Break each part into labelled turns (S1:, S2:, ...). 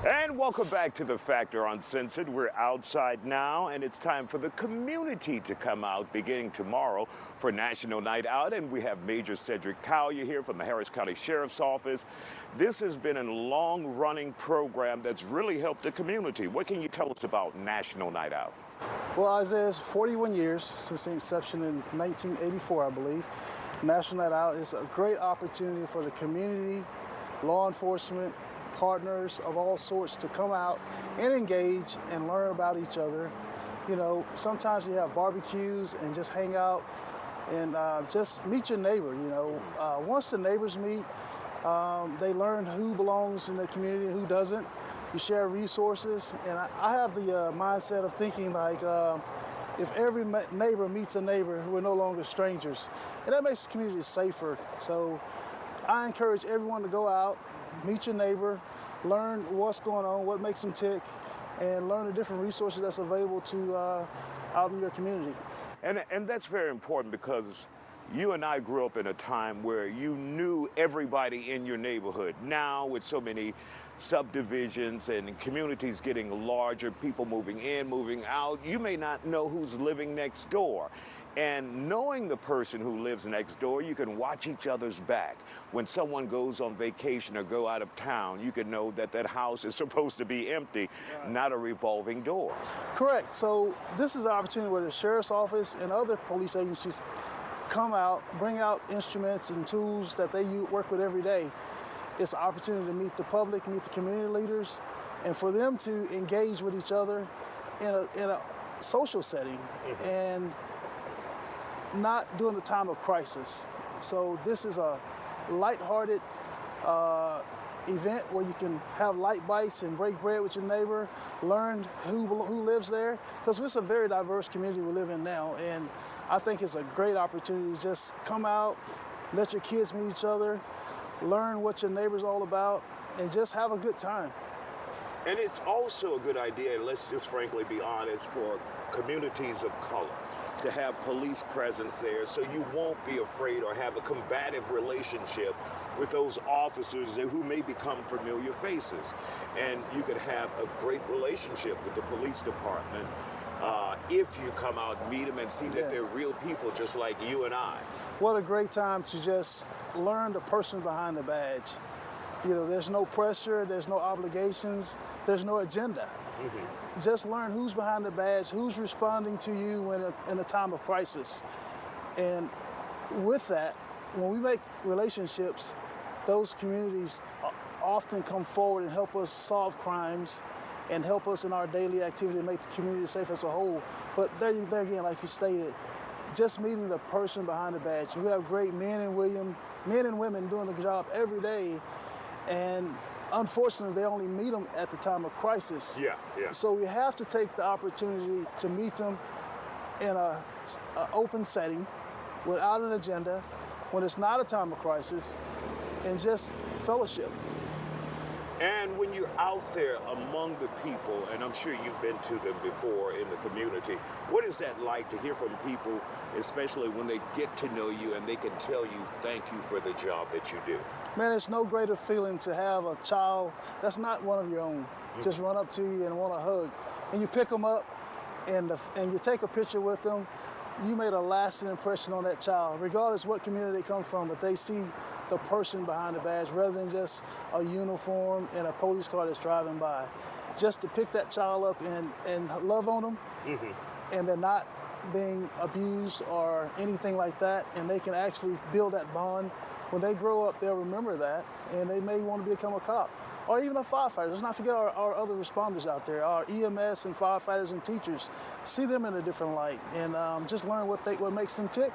S1: And welcome back to the Factor Uncensored. We're outside now, and it's time for the community to come out beginning tomorrow for National Night Out. And we have Major Cedric Collier here from the Harris County Sheriff's Office. This has been a long-running program that's really helped the community. What can you tell us about National Night Out?
S2: Well, Isaiah, it's 41 years since the inception in 1984, I believe. National Night Out is a great opportunity for the community, law enforcement, partners of all sorts to come out and engage and learn about each other. You know, sometimes we have barbecues and just hang out and just meet your neighbor, you know. Once the neighbors meet, they learn who belongs in the community and who doesn't. You share resources, and I have the mindset of thinking like, if every neighbor meets a neighbor, we're no longer strangers. And that makes the community safer. So I encourage everyone to go out, meet your neighbor, learn what's going on, what makes them tick, and learn the different resources that's available to out in your community.
S1: And that's very important because you and I grew up in a time where you knew everybody in your neighborhood. Now, with so many subdivisions and communities getting larger, people moving in, moving out, you may not know who's living next door. And knowing the person who lives next door, you can watch each other's back. When someone goes on vacation or go out of town, you can know that that house is supposed to be empty, not a revolving door.
S2: Correct. So this is an opportunity where the Sheriff's Office and other police agencies come out, bring out instruments and tools that they work with every day. It's an opportunity to meet the public, meet the community leaders, and for them to engage with each other in a social setting and not during the time of crisis. So this is a lighthearted event where you can have light bites and break bread with your neighbor, learn who lives there, because it's a very diverse community we live in now, and I think it's a great opportunity to just come out, let your kids meet each other, learn what your neighbor's all about, and just have a good time.
S1: And it's also a good idea, and let's just frankly be honest, for communities of color to have police presence there so you won't be afraid or have a combative relationship with those officers who may become familiar faces. And you could have a great relationship with the police department if you come out and meet them and see that they're real people just like you and I.
S2: What a great time to just learn the person behind the badge. You know, there's no pressure, there's no obligations, there's no agenda. Just learn who's behind the badge, who's responding to you when in a time of crisis. And with that, when we make relationships, those communities often come forward and help us solve crimes and help us in our daily activity to make the community safe as a whole. But there again, like you stated, just meeting the person behind the badge. We have great men and women doing the job every day, and unfortunately, they only meet them at the time of crisis. So we have to take the opportunity to meet them in an open setting, without an agenda, when it's not a time of crisis, and just fellowship.
S1: And when you're out there among the people, and I'm sure you've been to them before in the community, what is that like to hear from people, especially when they get to know you and they can tell you thank you for the job that you do?
S2: Man, it's no greater feeling to have a child that's not one of your own just run up to you and want a hug. And you pick them up and you take a picture with them. You made a lasting impression on that child, regardless what community they come from, but they see the person behind the badge rather than just a uniform and a police car that's driving by. Just to pick that child up and love on them, and they're not being abused or anything like that, and they can actually build that bond. When they grow up, they'll remember that, and they may want to become a cop or even a firefighter. Let's not forget our other responders out there, our EMS and firefighters and teachers. See them in a different light, and just learn what makes them tick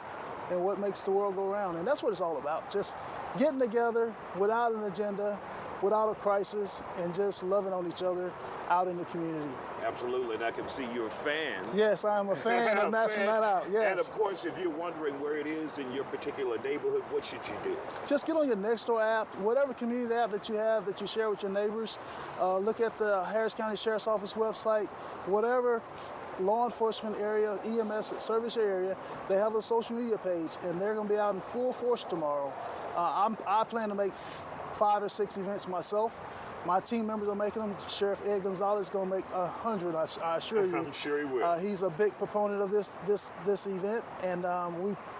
S2: and what makes the world go round. And that's what it's all about, just getting together without an agenda, without a crisis, and just loving on each other out in the community.
S1: Absolutely, and I can see you're a fan.
S2: Yes, I am a fan of National Night Out, yes.
S1: And of course, if you're wondering where it is in your particular neighborhood, what should you do?
S2: Just get on your Nextdoor app, whatever community app that you have that you share with your neighbors. Look at the Harris County Sheriff's Office website, whatever law enforcement area, EMS service area, they have a social media page, and they're going to be out in full force tomorrow. I plan to make 5 or 6 events myself. My team members are making them. Sheriff Ed Gonzalez is going to make 100, I assure you.
S1: I'm sure he will.
S2: He's a big proponent of this event, and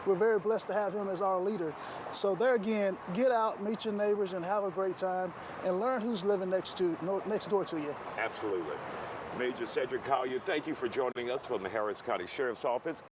S2: we're very blessed to have him as our leader. So there again, get out, meet your neighbors, and have a great time, and learn who's living next door to you.
S1: Absolutely. Major Cedric Collier, thank you for joining us from the Harris County Sheriff's Office.